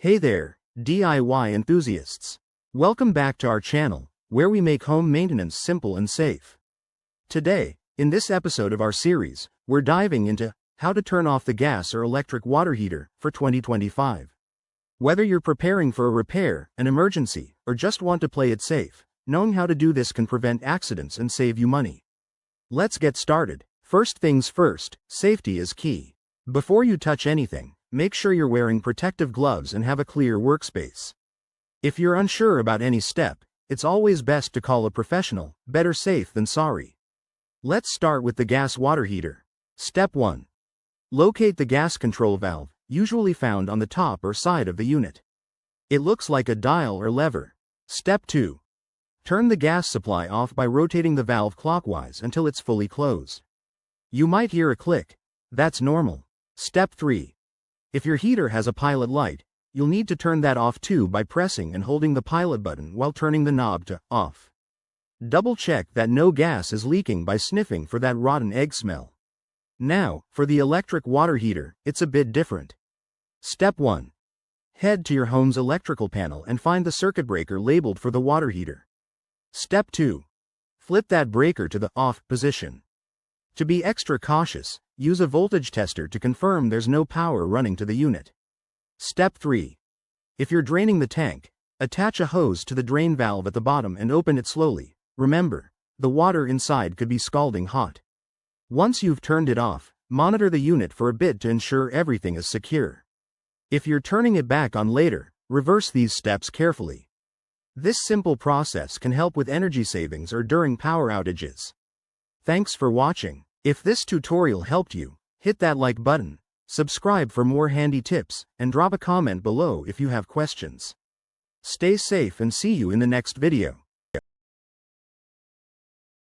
Hey there, DIY enthusiasts. Welcome back to our channel, where we make home maintenance simple and safe. Today, in this episode of our series, we're diving into how to turn off the gas or electric water heater for 2025. Whether you're preparing for a repair, an emergency, or just want to play it safe, knowing how to do this can prevent accidents and save you money. Let's get started. First things first, safety is key. Before you touch anything, make sure you're wearing protective gloves and have a clear workspace. If you're unsure about any step, it's always best to call a professional. Better safe than sorry. Let's start with the gas water heater. Step 1. Locate the gas control valve, usually found on the top or side of the unit. It looks like a dial or lever. Step 2. Turn the gas supply off by rotating the valve clockwise until it's fully closed. You might hear a click. That's normal. Step 3. If your heater has a pilot light, you'll need to turn that off too by pressing and holding the pilot button while turning the knob to off. Double check that no gas is leaking by sniffing for that rotten egg smell. Now, for the electric water heater, it's a bit different. Step 1. Head to your home's electrical panel and find the circuit breaker labeled for the water heater. Step 2. Flip that breaker to the off position. To be extra cautious, use a voltage tester to confirm there's no power running to the unit. Step 3. If you're draining the tank, attach a hose to the drain valve at the bottom and open it slowly. Remember, the water inside could be scalding hot. Once you've turned it off, monitor the unit for a bit to ensure everything is secure. If you're turning it back on later, reverse these steps carefully. This simple process can help with energy savings or during power outages. Thanks for watching. If this tutorial helped you, hit that like button, subscribe for more handy tips, and drop a comment below if you have questions. Stay safe and see you in the next video.